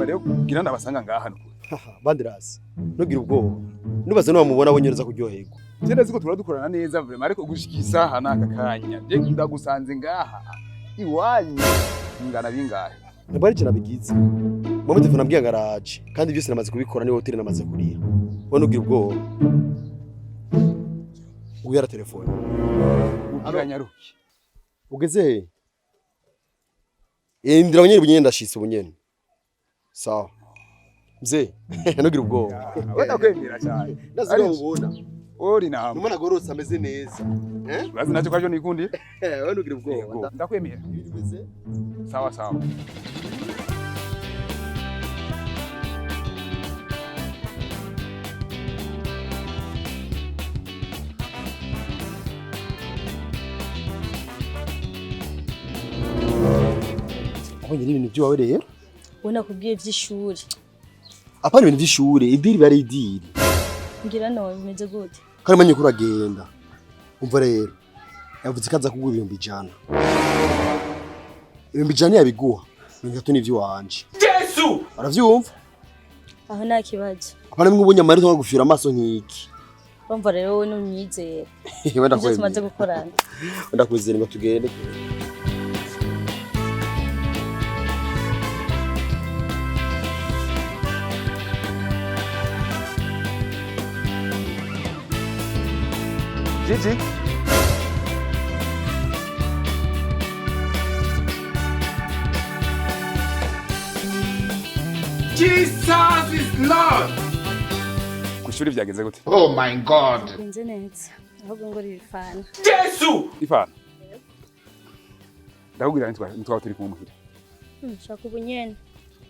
hanyuma rero kugira ndabasanga ngaha no. Bandirasi. Nugira ubwoba. Nubaze no bamubona bonyereza kuryoherwa. Tenda ziko turadukorana neza vraiment ariko gushikisa hana akakanya. Je ndagusanze ngaha. Iwanyu ngana bingahe. Nabari cyo nabigize. Mama telefone ambwiye ngaraje kandi byose namaze kubikora ni hotel namaze kuriya. Wowe nugira ubwoba. Uyara telefone. Ugiranyaruki. Ugeze he? Ndira bonyene bunyene ndashitse bunyene. Sawa. Mzee, nugira ubwoba. Ndakwemera cyane. Ndazira ubona. Ori nahamwe. Umana gorose ameze neza. Urazi nacyo kwaje nikundi? Wowe nugira ubwoba. Ndakwemera. Sawa sawa. Abonye ibintu byawe rero. Ubona kubwiye vy'ishuri. Apana ibintu by'ishuri, idiri bari idiri. Ngira no bimeze gute? Kandi manye kuragenda. Umva rero. Yavuze kaza kugura 100. 100 yabiguha. Ngatu nivyo wanje. Yesu! Aravyumva? Aho nta kibazo. Apana mwe ubonye amari nko gufira amaso nkiki. Bumva rero wowe n'umyizere. Wenda kwemera. Tumaze gukorana. Wenda kwizera ngo tugende. Gigi. Jesus is Lord. Kushuri vyagenze gute? Oh my God. Genze neza. Ahubwo ngo rifana. Yesu! Ifana. Ndakubwira nitwa turi kumuhira. Shaka ubunyene.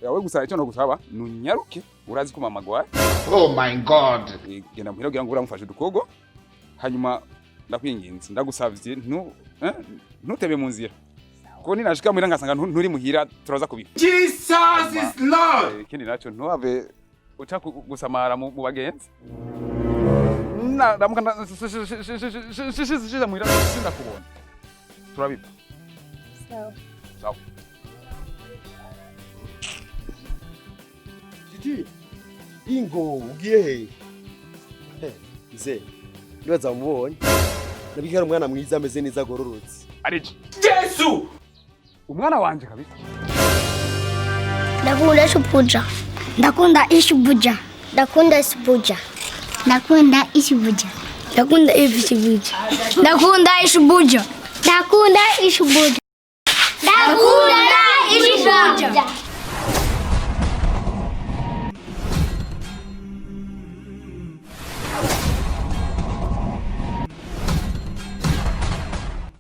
Yawe gusa icyo no gusaba nunyaruke urazi ko mama gwaye. Oh my God. Genda muhira kugira ngo uramufashe dukogo. Hanyuma ndakwinginze ndagusavye ntutebe mu nzira. Ko ninashika muhira ngasanga nturi muhira turaza kubiha. Jesus is Lord. Ikindi naco ntwave uca gusamara mu bagenzi. Ndamuka muhira sindakubona. Turabipa. Sawa. Sawa. Gigi. Ingo ugiye he? Mzee. Nibaza mubonye. Nabikira umwana mwiza ameze neza agororotse. Arije. Yesu! Umwana wanje kabisa. Ndakunda ishubuja. Ndakunda ishubuja. Ndakunda ishubuja. Ndakunda ishubuja. Ndakunda ishubuja. Ndakunda ishubuja. Ndakunda ishubuja. Ndakunda ishubuja.